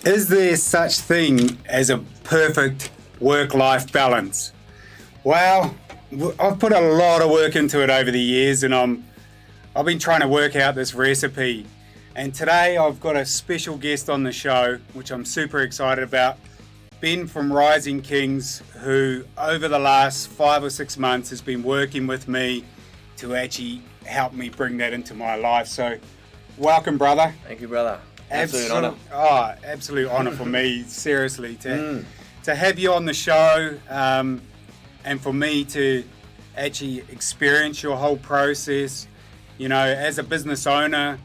Is there such thing as a perfect work-life balance? Well, I've put a lot of work into it over the years, and I've been trying to work out this recipe. And today I've got a special guest on the show, which I'm super excited about. Ben from Rising Kings, who over the last 5 or 6 months has been working with me to actually help me bring that into my life. So, welcome, brother. Thank you, brother. Absolute honour. Oh, absolute honour for me, seriously, to have you on the show, and for me to actually experience your whole process. You know, as a business owner,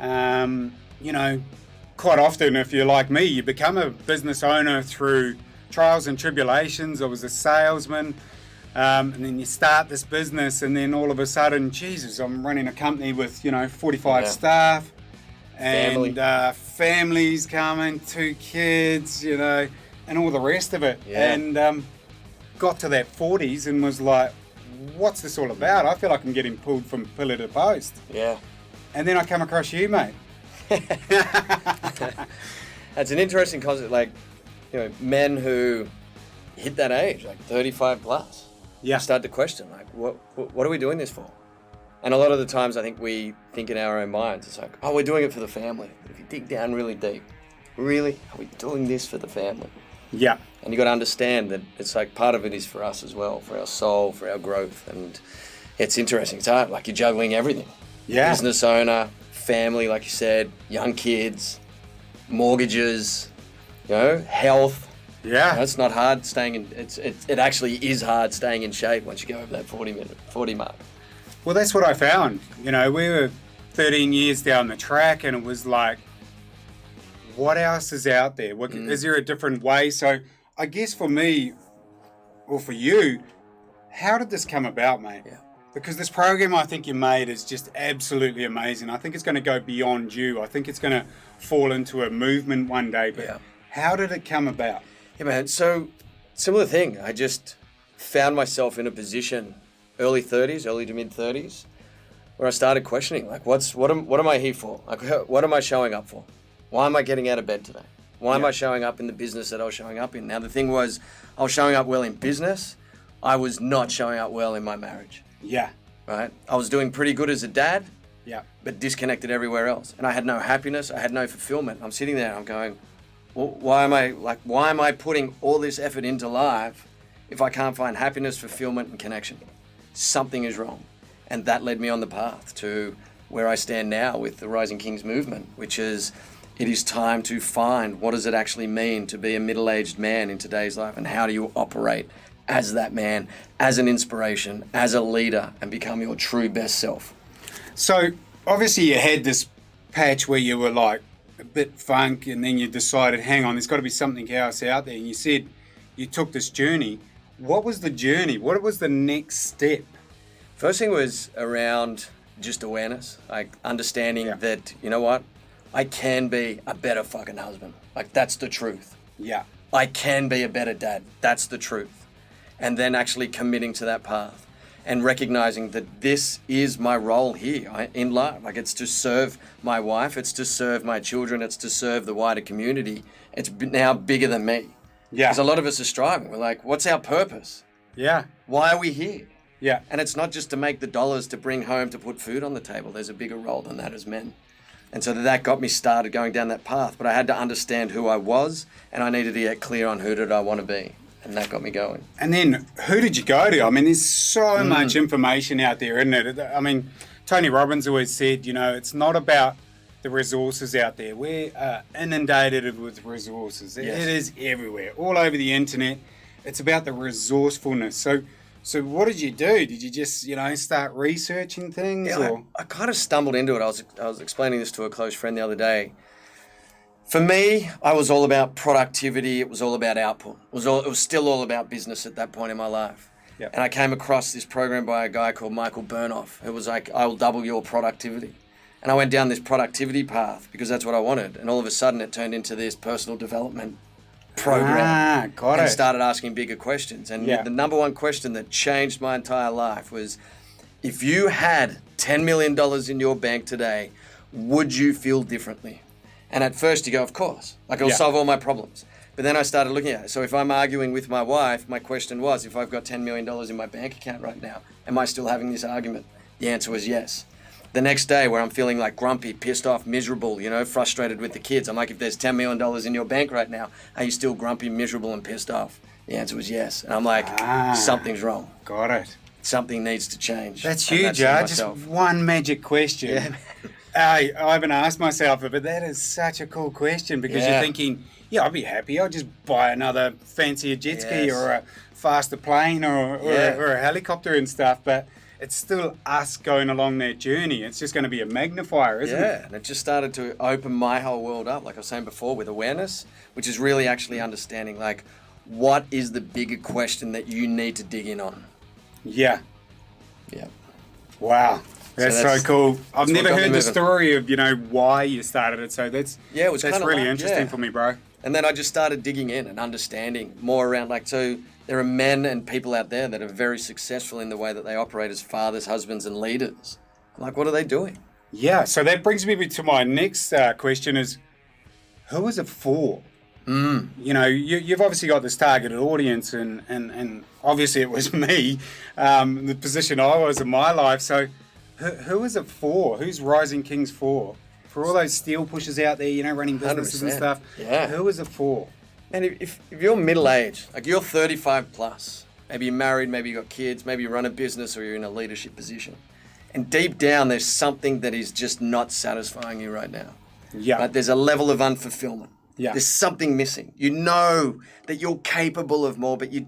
you know, quite often, if you're like me, you become a business owner through trials and tribulations. I was a salesman, and then you start this business, and then all of a sudden, Jesus, I'm running a company with, 45 staff. And families coming, 2 kids, and all the rest of it. Yeah. And got to that 40s and was like, what's this all about? I feel like I'm getting pulled from pillar to post. Yeah. And then I come across you, mate. That's an interesting concept. Like, men who hit that age, like 35 plus, start to question, like, what are we doing this for? And a lot of the times I think we think in our own minds, it's like, oh, we're doing it for the family. But if you dig down really deep, really, are we doing this for the family? Yeah. And you got to understand that it's like part of it is for us as well, for our soul, for our growth. And it's interesting. It's hard. Like, you're juggling everything. Yeah. Business owner, family, like you said, young kids, mortgages, health. Yeah. It's not hard staying in, it actually is hard staying in shape once you go over that 40 mark. Well, that's what I found. We were 13 years down the track, and it was like, what else is out there? Is there a different way? So I guess for me, or for you, how did this come about, mate? Yeah. Because this program I think you made is just absolutely amazing. I think it's going to go beyond you. I think it's going to fall into a movement one day. But how did it come about? Yeah, man. So similar thing. I just found myself in a position, early to mid 30s, where I started questioning, like, what am I here for? Like, what am I showing up for? Why am I getting out of bed today? Why am I showing up in the business that I was showing up in? Now, the thing was, I was showing up well in business. I was not showing up well in my marriage. Yeah. Right? I was doing pretty good as a dad, but disconnected everywhere else. And I had no happiness. I had no fulfillment. I'm sitting there and I'm going, well, why am I putting all this effort into life if I can't find happiness, fulfillment, and connection? Something is wrong. And that led me on the path to where I stand now with the Rising Kings movement, which is, it is time to find what does it actually mean to be a middle-aged man in today's life, and how do you operate as that man, as an inspiration, as a leader, and become your true best self. So obviously you had this patch where you were like a bit funk, and then you decided, hang on, there's got to be something else out there. And you said you took this journey. What was the journey? What was the next step? First thing was around just awareness, like understanding that, you know what, I can be a better fucking husband. Like, that's the truth. Yeah. I can be a better dad. That's the truth. And then actually committing to that path and recognizing that this is my role here in life. Like, it's to serve my wife, it's to serve my children, it's to serve the wider community. It's now bigger than me. Yeah. Because a lot of us are striving. We're like, what's our purpose? Yeah. Why are we here? Yeah. And it's not just to make the dollars to bring home to put food on the table. There's a bigger role than that as men. And so that got me started going down that path. But I had to understand who I was, and I needed to get clear on who did I want to be. And that got me going. And then who did you go to? I mean, there's so much information out there, isn't it? I mean, Tony Robbins always said, it's not about the resources out there. We're inundated with resources. It is everywhere, all over the internet. It's about the resourcefulness. So what did you do? Did you just, start researching things? Yeah, I kind of stumbled into it. I was explaining this to a close friend the other day. For me, I was all about productivity. It was all about output. It was still all about business at that point in my life. Yep. And I came across this program by a guy called Michael Burnoff, who was like, I will double your productivity. And I went down this productivity path because that's what I wanted. And all of a sudden it turned into this personal development program. And started asking bigger questions. And the number one question that changed my entire life was, if you had $10 million in your bank today, would you feel differently? And at first you go, of course, like it'll Yeah. solve all my problems. But then I started looking at it. So if I'm arguing with my wife, my question was, if I've got $10 million in my bank account right now, am I still having this argument? The answer was yes. The next day where I'm feeling like grumpy, pissed off, miserable, frustrated with the kids, I'm like, if there's $10 million in your bank right now, are you still grumpy, miserable, and pissed off? The answer was yes. And I'm like, something's wrong. Got it. Something needs to change. That's And huge, in Just myself. one magic question. Yeah, man. I haven't asked myself it, but that is such a cool question because Yeah. you're thinking, yeah, I'd be happy. I'll just buy another fancier jet ski Yes. or a faster plane or a helicopter and stuff. But it's still us going along that journey. It's just going to be a magnifier, isn't it? Yeah, and it just started to open my whole world up, like I was saying before, with awareness, which is really actually understanding, like, what is the bigger question that you need to dig in on? Yeah. Yeah. Wow. That's so cool. I've what never got me heard the moving. story of, why you started it. So that's Yeah, it was that's kinda really like- interesting yeah. for me, bro. And then I just started digging in and understanding more around, like, so there are men and people out there that are very successful in the way that they operate as fathers, husbands, and leaders. I'm like, what are they doing? Yeah. So that brings me to my next question is, who is it for? You've obviously got this targeted audience, and obviously it was me, the position I was in my life. So who is it for? Who's Rising Kings for? For all those steel pushers out there, running businesses and 100%. stuff. Yeah. Who is it for? And if you're middle-aged, like you're 35 plus, maybe you're married, maybe you got kids, maybe you run a business or you're in a leadership position, and deep down there's something that is just not satisfying you right now. Yeah. Like there's a level of unfulfillment. Yeah. There's something missing. You know that you're capable of more, but you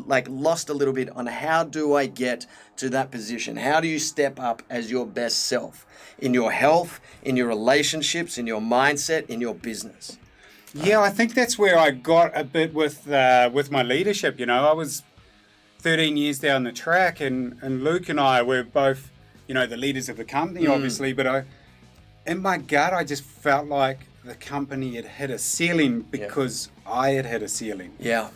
like lost a little bit on how do I get to that position? How do you step up as your best self in your health, in your relationships, in your mindset, in your business? Yeah, I think that's where I got a bit with my leadership. I was 13 years down the track, and Luke and I were both, the leaders of the company, obviously. But in my gut, I just felt like the company had hit a ceiling because I had hit a ceiling. Yeah.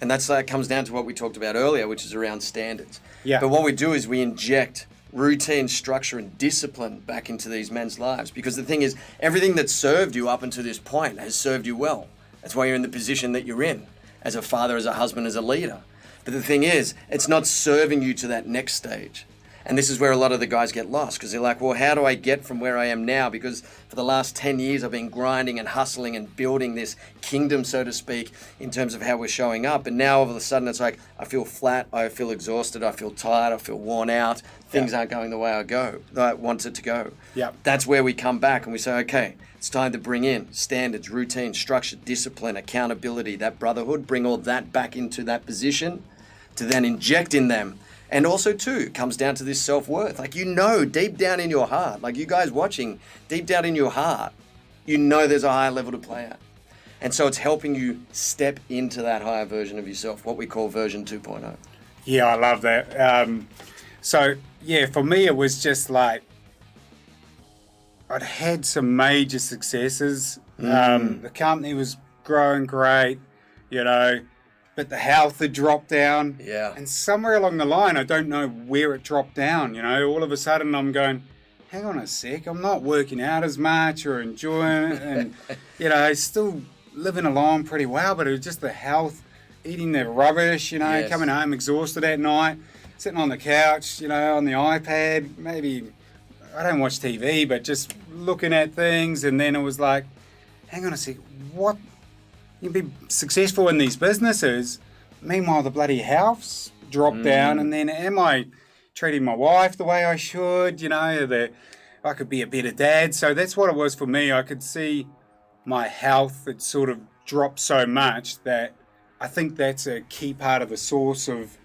And that's comes down to what we talked about earlier, which is around standards. Yeah. But what we do is we inject routine, structure, and discipline back into these men's lives. Because the thing is, everything that served you up until this point has served you well. That's why you're in the position that you're in, as a father, as a husband, as a leader. But the thing is, it's not serving you to that next stage. And this is where a lot of the guys get lost, because they're like, well, how do I get from where I am now? Because for the last 10 years, I've been grinding and hustling and building this kingdom, so to speak, in terms of how we're showing up. And now all of a sudden, it's like, I feel flat, I feel exhausted, I feel tired, I feel worn out. Things aren't going the way I want it to go. Yeah. That's where we come back and we say, okay, it's time to bring in standards, routine, structure, discipline, accountability, that brotherhood, bring all that back into that position to then inject in them. And also, too, it comes down to this self-worth. Like, deep down in your heart, like you guys watching, deep down in your heart, there's a higher level to play at. And so it's helping you step into that higher version of yourself, what we call version 2.0. Yeah, I love that. For me, it was just like, I'd had some major successes. The company was growing great, but the health had dropped down. Yeah. And somewhere along the line, I don't know where it dropped down. All of a sudden I'm going, hang on a sec, I'm not working out as much or enjoying it. And, still living along pretty well, but it was just the health, eating the rubbish, Yes. coming home exhausted at night, sitting on the couch, on the iPad, maybe, I don't watch TV, but just looking at things. And then it was like, hang on a sec, what? You'd be successful in these businesses. Meanwhile, the bloody health's dropped down. And then am I treating my wife the way I should? That I could be a better dad. So that's what it was for me. I could see my health had sort of dropped so much that I think that's a key part of the source of,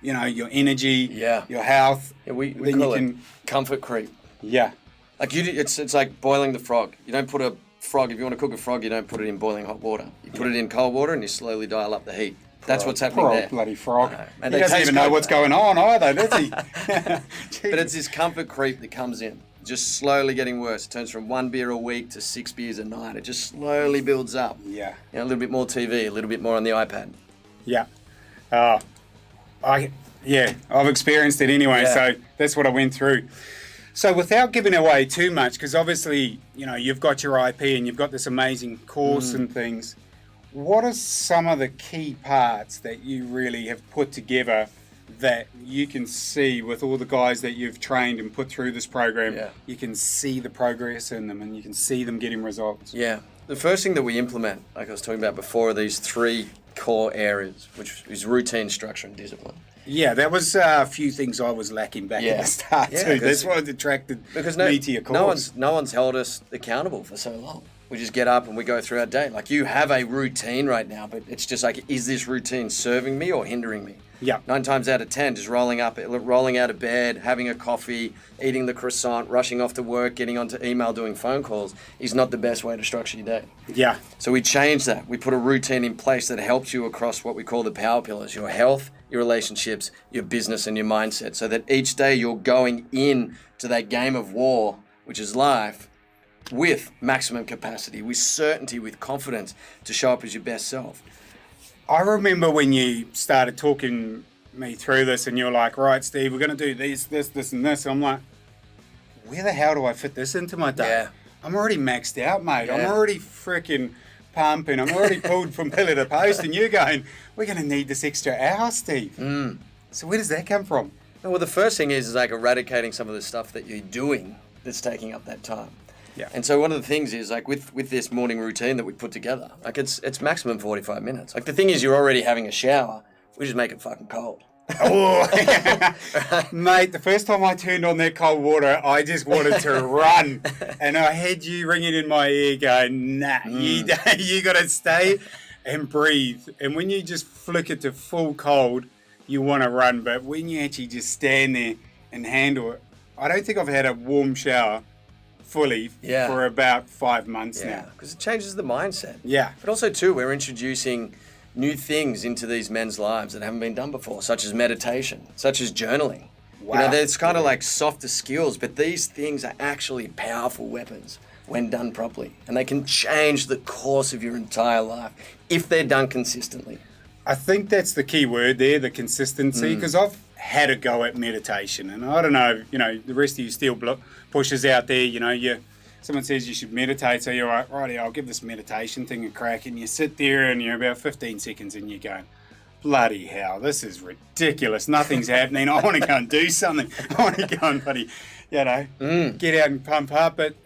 your energy, your health. Yeah, we Then call you it comfort creep. Yeah. Like it's like boiling the frog. You don't put a frog, if you want to cook a frog, you don't put it in boiling hot water. You put it in cold water and you slowly dial up the heat. That's what's happening Poor there. old bloody frog. And He they doesn't taste even know good, what's though. going on either, does he? But it's this comfort creep that comes in, just slowly getting worse. It turns from 1 beer a week to 6 beers a night. It just slowly builds up. Yeah. A little bit more TV, a little bit more on the iPad. Yeah. I've experienced it anyway, Yeah. so that's what I went through. So without giving away too much, because obviously, you know, you've got your IP and you've got this amazing course and things, what are some of the key parts that you really have put together that you can see with all the guys that you've trained and put through this program? Yeah. You can see the progress in them and you can see them getting results. Yeah. The first thing that we implement, like I was talking about before, are these 3 core areas, which is routine, structure, and discipline. Yeah, that was a few things I was lacking back at the start too. That's what attracted me to your course. No one's held us accountable for so long. We just get up and we go through our day. Like, you have a routine right now, but it's just like, is this routine serving me or hindering me? Yeah. 9 times out of 10, just rolling out of bed, having a coffee, eating the croissant, rushing off to work, getting onto email, doing phone calls is not the best way to structure your day. Yeah. So we changed that. We put a routine in place that helps you across what we call the power pillars: your health, your relationships, your business, and your mindset, so that each day you're going in to that game of war, which is life, with maximum capacity, with certainty, with confidence to show up as your best self. I remember when you started talking me through this and you're like, right, Steve, we're going to do this, and this. And I'm like, where the hell do I fit this into my day? Yeah. I'm already maxed out, mate. Yeah. I'm already freaking pumping. I'm already pulled from pillar to post. And you're going, we're going to need this extra hour, Steve. So where does that come from? Well, the first thing is like eradicating some of the stuff that you're doing that's taking up that time. Yeah. And so one of the things is, like, with this morning routine that we put together, like, it's maximum 45 minutes. Like, the thing is, you're already having a shower. We just make it fucking cold. Oh, mate, the first time I turned on that cold water, I just wanted to run. And I had you ringing in my ear going, nah, you got to stay and breathe. And when you just flick it to full cold, you want to run. But when you actually just stand there and handle it, I don't think I've had a warm shower fully for about 5 months now. Because it changes the mindset. Yeah. But also, too, we're introducing new things into these men's lives that haven't been done before, such as meditation, such as journaling. Wow. You know, there's kind of like softer skills, but these things are actually powerful weapons when done properly. And they can change the course of your entire life if they're done consistently. I think that's the key word there, the consistency, because I've had a go at meditation. And I don't know, you know, the rest of you steel pushers out there, you know, someone says you should meditate, so you're like, righty, I'll give this meditation thing a crack. And you sit there and you're about 15 seconds and you're going, bloody hell, this is ridiculous. Nothing's happening. I want to go and do something. I want to go and bloody, you know, get out and pump up. But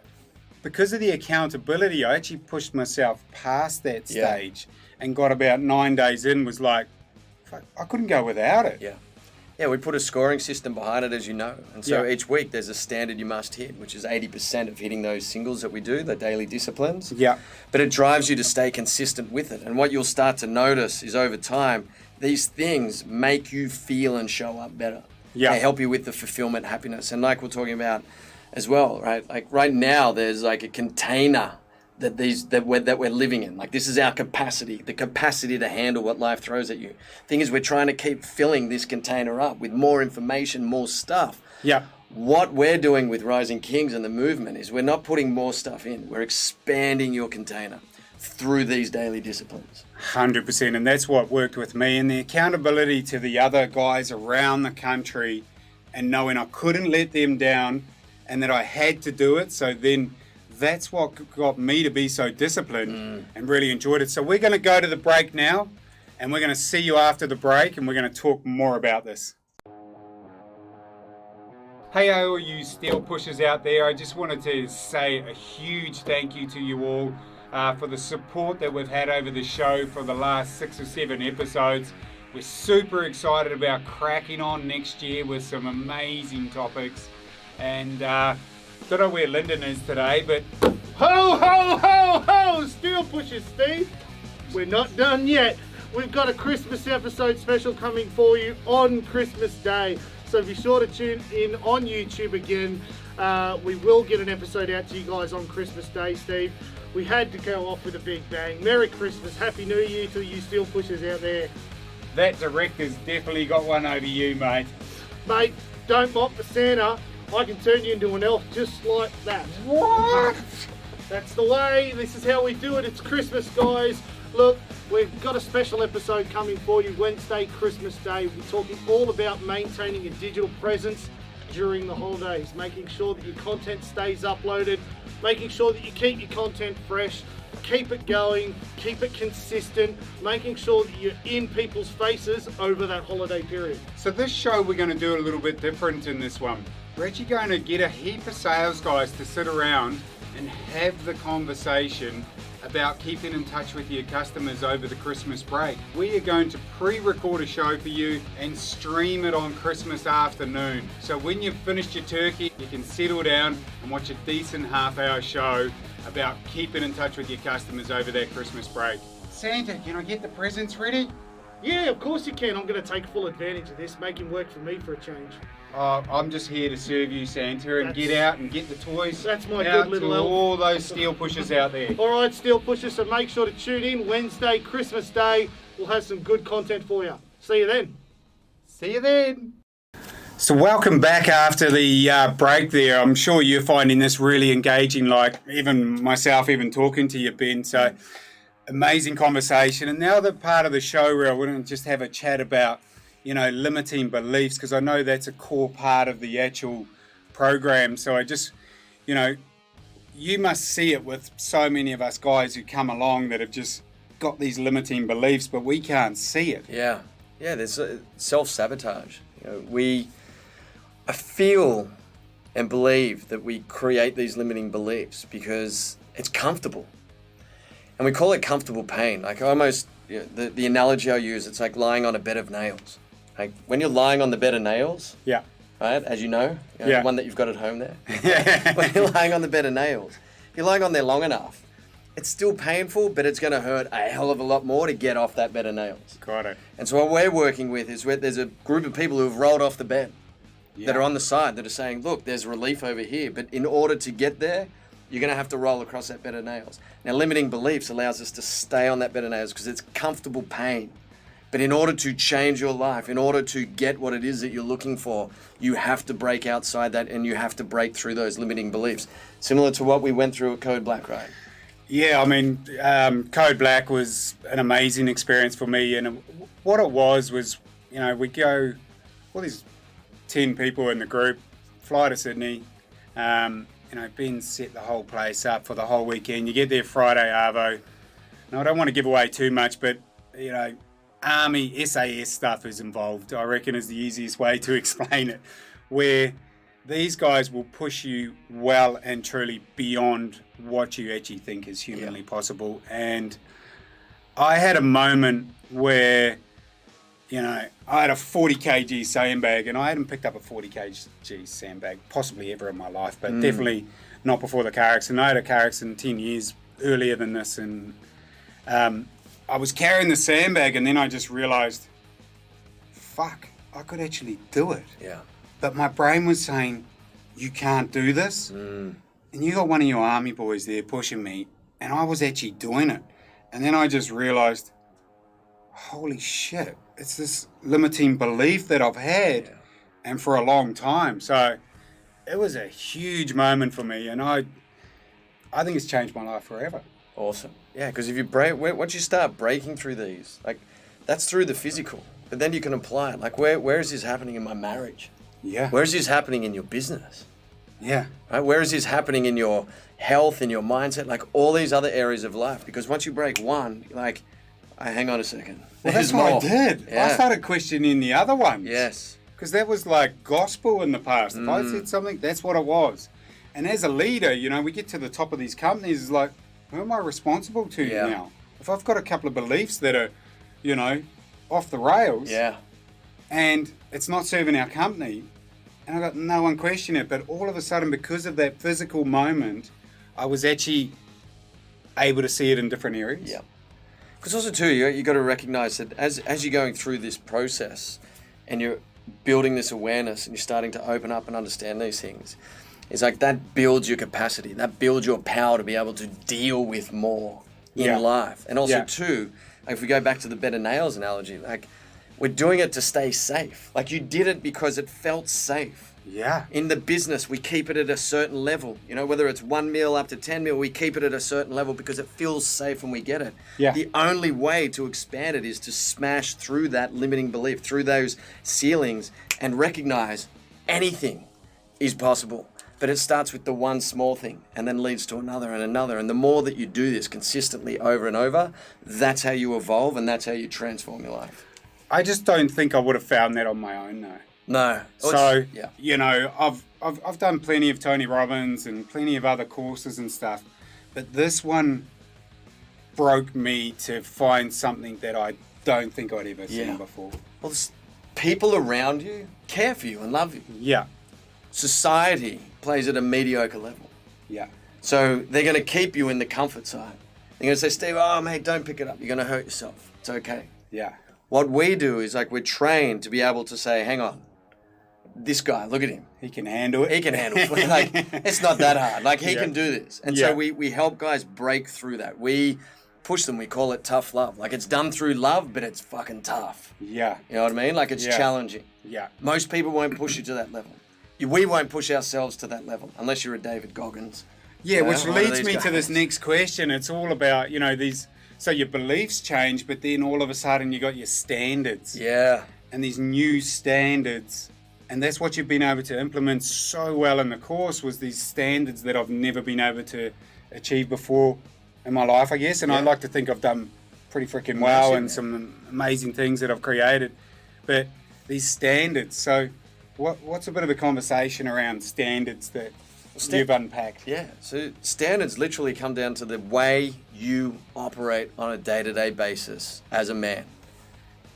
because of the accountability, I actually pushed myself past that stage and got about 9 days in, was like, fuck, I couldn't go without it. Yeah, we put a scoring system behind it, as you know. And so each week there's a standard you must hit, which is 80% of hitting those singles that we do, the daily disciplines. Yeah. But it drives you to stay consistent with it. And what you'll start to notice is, over time, these things make you feel and show up better. Yeah. They help you with the fulfillment, happiness. And like we're talking about as well, right? Like right now there's like a container that we're living in. Like, this is our capacity, the capacity to handle what life throws at you. Thing is, we're trying to keep filling this container up with more information, more stuff. Yeah. What we're doing with Rising Kings and the movement is we're not putting more stuff in. We're expanding your container through these daily disciplines. 100%. And that's what worked with me. And the accountability to the other guys around the country, and knowing I couldn't let them down and that I had to do it. So then that's what got me to be so disciplined and really enjoyed it. So we're going to go to the break now, and we're going to see you after the break, and we're going to talk more about this. Hey, all you steel pushers out there, I just wanted to say a huge thank you to you all for the support that we've had over the show for the last 6 or 7 episodes. We're super excited about cracking on next year with some amazing topics. And don't know where Lyndon is today, but Ho, ho, ho, ho! Steel pushers, Steve. We're not done yet. We've got a Christmas episode special coming for you on Christmas Day. So be sure to tune in on YouTube again. We will get an episode out to you guys on Christmas Day, Steve. We had to go off with a big bang. Merry Christmas, Happy New Year to you steel pushers out there. that director's definitely got one over you, mate. Mate, don't mock the Santa. I can turn you into an elf just like that. What? That's the way. This is how we do it. It's Christmas, guys. Look, we've got a special episode coming for you Wednesday, Christmas Day. We're talking all about maintaining a digital presence during the holidays, making sure that your content stays uploaded, making sure that you keep your content fresh, keep it going, keep it consistent, making sure that you're in people's faces over that holiday period. So this show, we're going to do a little bit different in this one. We're actually going to get a heap of sales guys to sit around and have the conversation about keeping in touch with your customers over the Christmas break. We are going to pre-record a show for you and stream it on Christmas afternoon. So when you've finished your turkey, you can settle down and watch a decent half-hour show about keeping in touch with your customers over that Christmas break. Santa, can I get the presents ready? Yeah, of course you can. I'm going to take full advantage of this, make him work for me for a change. I'm just here to serve you, Santa, and get out and get the toys. That's my out good little to elf. all those steel pushers out there. All right, steel pushers, so make sure to tune in Wednesday, Christmas Day. We'll have some good content for you. See you then. See you then. So welcome back after the break there. I'm sure you're finding this really engaging, like even myself, even talking to you, Ben. So amazing conversation. And now the part of the show where I want to just have a chat about, limiting beliefs, because I know that's a core part of the actual program. So I just, you must see it with so many of us guys who come along that have just got these limiting beliefs, but we can't see it. Yeah, there's self-sabotage. I feel and believe that we create these limiting beliefs because it's comfortable. And we call it comfortable pain. Like almost, the analogy I use, it's like lying on a bed of nails. Like when you're lying on the bed of nails, yeah, right, as you know, yeah. the one that you've got at home there. When you're lying on the bed of nails, if you're lying on there long enough, it's still painful, but it's going to hurt a hell of a lot more to get off that bed of nails. Got it. And so what we're working with is there's a group of people who've rolled off the bed that are on the side that are saying, look, there's relief over here, but in order to get there, you're going to have to roll across that bed of nails. Now, limiting beliefs allows us to stay on that bed of nails because it's comfortable pain. But in order to change your life, in order to get what it is that you're looking for, you have to break outside that and you have to break through those limiting beliefs. Similar to what we went through at Code Black, right? Yeah, I mean, Code Black was an amazing experience for me. And what it was, we go, all these 10 people in the group, fly to Sydney. Ben set the whole place up for the whole weekend. You get there Friday, Arvo. Now, I don't want to give away too much, but, Army SAS stuff is involved, I reckon is the easiest way to explain it, where these guys will push you well and truly beyond what you actually think is humanly possible. And I had a moment where, I had a 40 kg sandbag, and I hadn't picked up a 40 kg sandbag possibly ever in my life, but definitely not before the car accident. I had a car accident 10 years earlier than this, and I was carrying the sandbag, and then I just realized, fuck, I could actually do it. Yeah. But my brain was saying, you can't do this. And you got one of your army boys there pushing me, and I was actually doing it. And then I just realized, holy shit, it's this limiting belief that I've had and for a long time. So it was a huge moment for me, and I think it's changed my life forever. Awesome. Yeah, because if you once you start breaking through these, like that's through the physical, but then you can apply it. Like where is this happening in my marriage? Yeah. Where is this happening in your business? Yeah. Right? Where is this happening in your health, in your mindset, like all these other areas of life? Because once you break one, you're like, hang on a second. Well, that's what I did. Yeah. I started questioning the other ones. Yes. Because that was like gospel in the past. If I said something, that's what it was. And as a leader, we get to the top of these companies, it's like, who am I responsible to now? If I've got a couple of beliefs that are, off the rails, and it's not serving our company, and I got no one question it, but all of a sudden, because of that physical moment, I was actually able to see it in different areas. Yeah. Because also too, you got to recognize that as you're going through this process, and you're building this awareness, and you're starting to open up and understand these things, it's like that builds your capacity, that builds your power to be able to deal with more in life. And also too, like if we go back to the bed of nails analogy, like we're doing it to stay safe. Like you did it because it felt safe. Yeah. In the business, we keep it at a certain level. Whether it's 1 mil up to 10 mil, we keep it at a certain level because it feels safe when we get it. Yeah. The only way to expand it is to smash through that limiting belief, through those ceilings, and recognize anything is possible. But it starts with the one small thing and then leads to another and another. And the more that you do this consistently over and over, that's how you evolve and that's how you transform your life. I just don't think I would have found that on my own, though. No. So, yeah. you know, I've done plenty of Tony Robbins and plenty of other courses and stuff, but this one broke me to find something that I don't think I'd ever seen before. Well, people around you care for you and love you. Yeah. Society plays at a mediocre level. Yeah. So they're going to keep you in the comfort zone. They're going to say, Steve, oh, mate, don't pick it up. You're going to hurt yourself. It's okay. Yeah. What we do is like we're trained to be able to say, hang on, this guy, look at him. He can handle it. He can handle it. Like, it's not that hard. Like, he can do this. And so Yeah. we help guys break through that. We push them. We call it tough love. Like, it's done through love, but it's fucking tough. Yeah. You know what I mean? Like, it's challenging. Yeah. Most people won't push you to that level. We won't push ourselves to that level unless you're a David Goggins. Yeah, You know, which one of leads these me to guys. this next question. It's all about, you know, these, so your beliefs change, but then all of a sudden you got your standards. Yeah. And these new standards. And that's what you've been able to implement so well in the course, was these standards that I've never been able to achieve before in my life, I guess. And I like to think I've done pretty freaking well and some amazing things that I've created. But these standards, so what's a bit of a conversation around standards that you've unpacked? Yeah, so standards literally come down to the way you operate on a day-to-day basis as a man.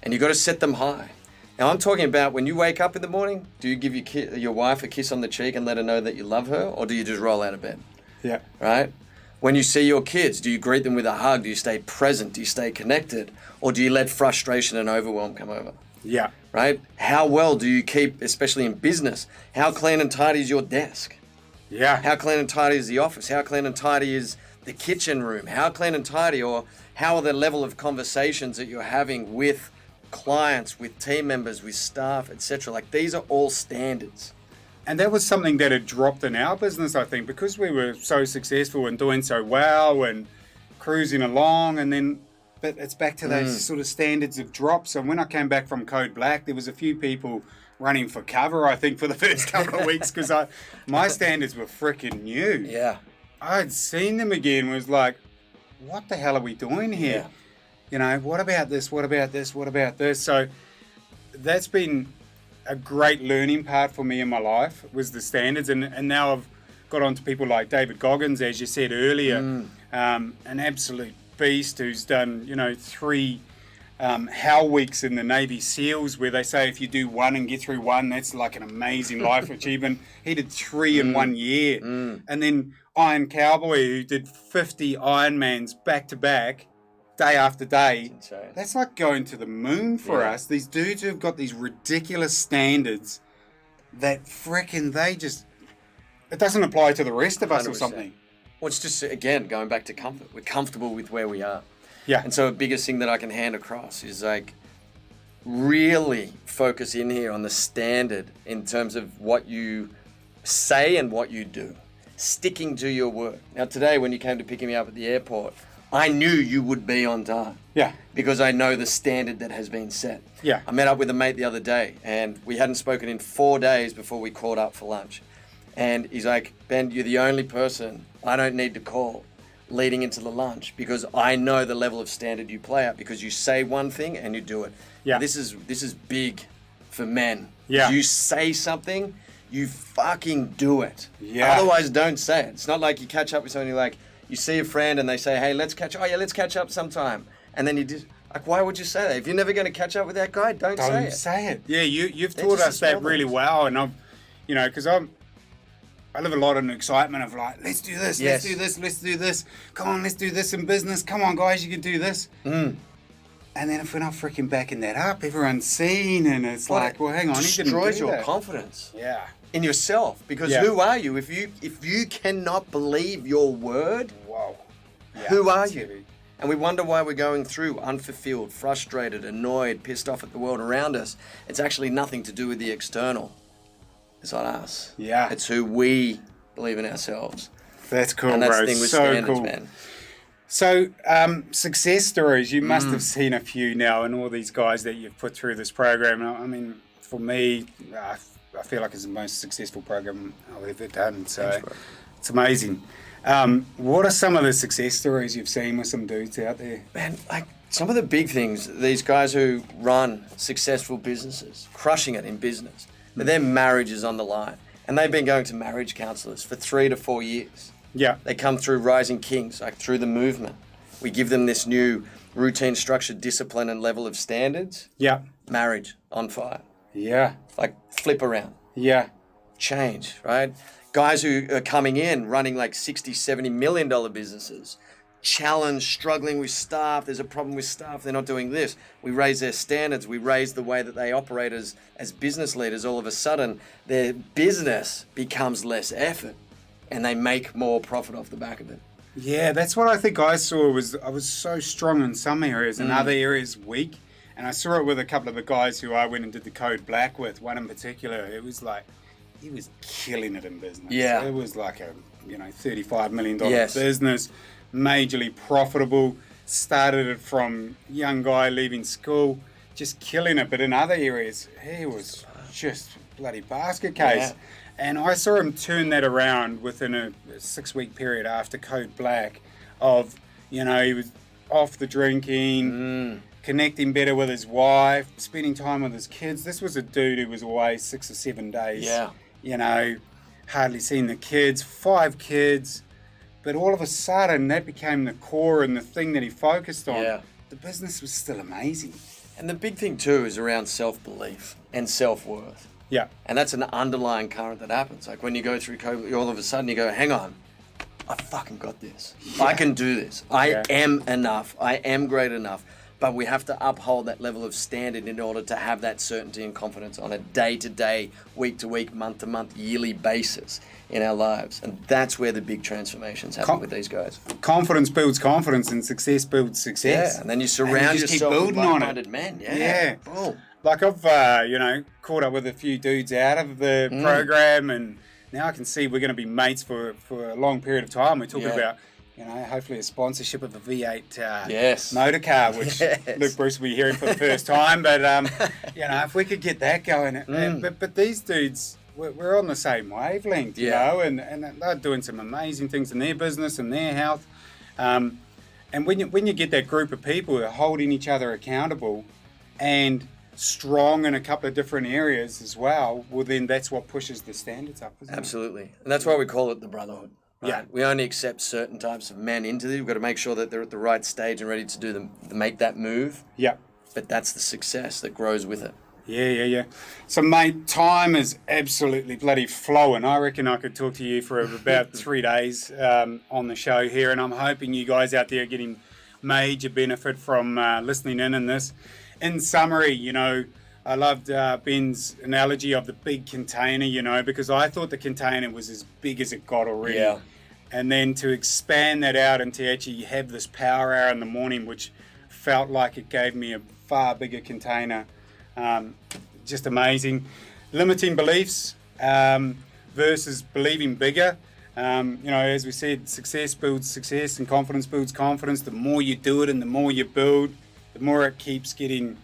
And you've got to set them high. Now, I'm talking about when you wake up in the morning, do you give your wife a kiss on the cheek and let her know that you love her, or do you just roll out of bed? Yeah. Right? When you see your kids, do you greet them with a hug? Do you stay present? Do you stay connected? Or do you let frustration and overwhelm come over? Yeah. Right? How well do you keep, especially in business, how clean and tidy is your desk? Yeah. How clean and tidy is the office? How clean and tidy is the kitchen room? How clean and tidy, or how are the level of conversations that you're having with clients, with team members, with staff, etc.? Like, these are all standards. And that was something that had dropped in our business, I think, because we were so successful and doing so well and cruising along, and then, but it's back to those sort of standards of drops. So when I came back from Code Black, there was a few people running for cover, I think, for the first couple of weeks, because my standards were freaking new. Yeah. I'd seen them again, was like, what the hell are we doing here? Yeah. You know, what about this? What about this? What about this? So that's been a great learning part for me in my life, was the standards. And now I've got on to people like David Goggins, as you said earlier, an absolute beast who's done, you know, 3 Hell Weeks in the Navy SEALs, where they say if you do 1 and get through 1, that's like an amazing life achievement. He did 3 in 1 year. And then Iron Cowboy, who did 50 Ironmans back to back, day after day. That's like going to the moon for us. These dudes who've got these ridiculous standards that frickin' it doesn't apply to the rest of us 100%. or something. Well, it's just, again, going back to comfort. We're comfortable with where we are. Yeah. And so the biggest thing that I can hand across is like, really focus in here on the standard in terms of what you say and what you do. Sticking to your word. Now, today when you came to pick me up at the airport, I knew you would be on time. Yeah. Because I know the standard that has been set. Yeah. I met up with a mate the other day, and we hadn't spoken in 4 days before we caught up for lunch. And he's like, Ben, you're the only person I don't need to call leading into the lunch, because I know the level of standard you play at, because you say one thing and you do it. Yeah. This is big for men. Yeah. You say something, you fucking do it. Yeah. Otherwise, don't say it. It's not like you catch up with somebody, like you see a friend and they say, hey, let's catch up sometime. And then you just, like, why would you say that? If you're never going to catch up with that guy, don't say it. Yeah, you've They're taught just us the that small really things. well. And I've, you know, because I live a lot in excitement of like, let's do this, Yes. let's do this. Come on, let's do this in business. Come on, guys, you can do this. And then if we're not freaking backing that up, everyone's seen, and it's like, well, hang on, he didn't destroys do your that. confidence Yeah. in yourself, because Yeah. who are you if you cannot believe your word? Whoa. Yeah, Who are it's you? heavy. And we wonder why we're going through unfulfilled, frustrated, annoyed, pissed off at the world around us. It's actually nothing to do with the external. It's on us. Yeah. It's who we believe in ourselves. That's cool, And that's bro. the thing with So standards, cool. man. So, success stories, you must have seen a few now, and all these guys that you've put through this program. I mean, for me, I feel like it's the most successful program I've ever done. So Thanks, bro. it's amazing. What are some of the success stories you've seen with some dudes out there? Man, like some of the big things, these guys who run successful businesses, crushing it in business, but their marriage is on the line. And they've been going to marriage counselors for 3 to 4 years. Yeah. They come through Rising Kings, like through the movement. We give them this new routine, structure, discipline, and level of standards. Yeah. Marriage on fire. Yeah. Like flip around. Yeah. Change, right? Guys who are coming in running like $60, $70 million businesses, challenged, struggling with staff. There's a problem with staff. They're not doing this. We raise their standards. We raise the way that they operate as business leaders. All of a sudden, their business becomes less effort and they make more profit off the back of it. Yeah, that's what I think I saw was I was so strong in some areas and other areas weak. And I saw it with a couple of the guys who I went and did the Code Black with. One in particular, it was like, he was killing it in business. Yeah. It was like a, $35 million Yes. business, majorly profitable, started it from young guy leaving school, just killing it. But in other areas, he was just bloody basket case. Yeah. And I saw him turn that around within a 6-week period after Code Black of, he was off the drinking, connecting better with his wife, spending time with his kids. This was a dude who was away 6 or 7 days. Yeah. Hardly seen the kids, 5 kids. But all of a sudden, that became the core and the thing that he focused on. Yeah. The business was still amazing. And the big thing too is around self-belief and self-worth. Yeah. And that's an underlying current that happens. Like when you go through COVID, all of a sudden you go, hang on, I fucking got this. Yeah. I can do this. I am enough. I am great enough. But we have to uphold that level of standard in order to have that certainty and confidence on a day-to-day, week-to-week, month-to-month, yearly basis in our lives. And that's where the big transformations happen with these guys. Confidence builds confidence and success builds success. Yeah, and then you surround just keep yourself with building on it. like-minded men. Yeah. Yeah. Boom. Like I've, caught up with a few dudes out of the program, and now I can see we're going to be mates for a long period of time. We're talking about, hopefully a sponsorship of a V8 motor car, which Luke Bruce will be hearing for the first time. But, if we could get that going. But these dudes, we're on the same wavelength, you know, and they're doing some amazing things in their business and their health. And when you get that group of people who are holding each other accountable and strong in a couple of different areas as well, well then that's what pushes the standards up, isn't Absolutely. And that's why we call it the brotherhood. Right? Yeah. We only accept certain types of men into this. We've got to make sure that they're at the right stage and ready to do to make that move. Yeah. But that's the success that grows with it. Yeah. So, mate, time is absolutely bloody flowing. I reckon I could talk to you for about 3 days on the show here, and I'm hoping you guys out there are getting major benefit from listening in this. In summary, I loved Ben's analogy of the big container, because I thought the container was as big as it got already. Yeah. And then to expand that out and to actually have this power hour in the morning, which felt like it gave me a far bigger container. Just amazing. Limiting beliefs versus believing bigger. As we said, success builds success and confidence builds confidence. The more you do it and the more you build, the more it keeps getting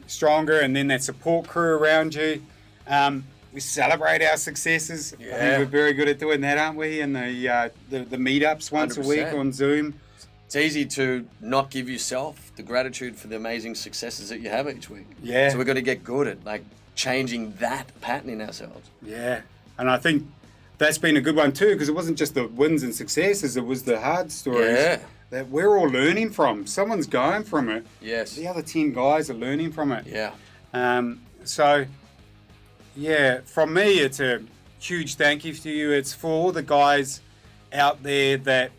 stronger. And then that support crew around you. We celebrate our successes. I think we're very good at doing that, aren't we? And the meetups once 100%. A week on Zoom. It's easy to not give yourself the gratitude for the amazing successes that you have each week. Yeah. So we've got to get good at changing that pattern in ourselves. Yeah. And I think that's been a good one too, because it wasn't just the wins and successes, it was the hard stories that we're all learning from. Someone's going from it. Yes. The other 10 guys are learning from it. Yeah. From me, it's a huge thank you to you. It's for all the guys out there that,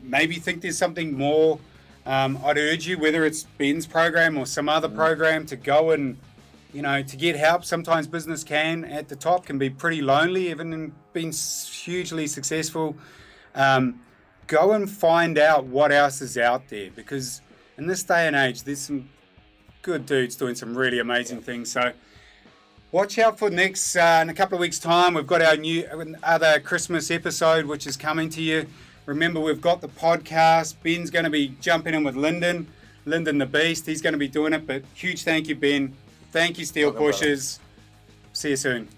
maybe think there's something more. I'd urge you, whether it's Ben's program or some other program, to go and, to get help. Sometimes business at the top can be pretty lonely, even in being hugely successful. Go and find out what else is out there, because in this day and age, there's some good dudes doing some really amazing things. So watch out for next, in a couple of weeks' time, we've got our other Christmas episode, which is coming to you. Remember, we've got the podcast. Ben's going to be jumping in with Lyndon the Beast. He's going to be doing it. But huge thank you, Ben. Thank you, Steel Pushers. See you soon.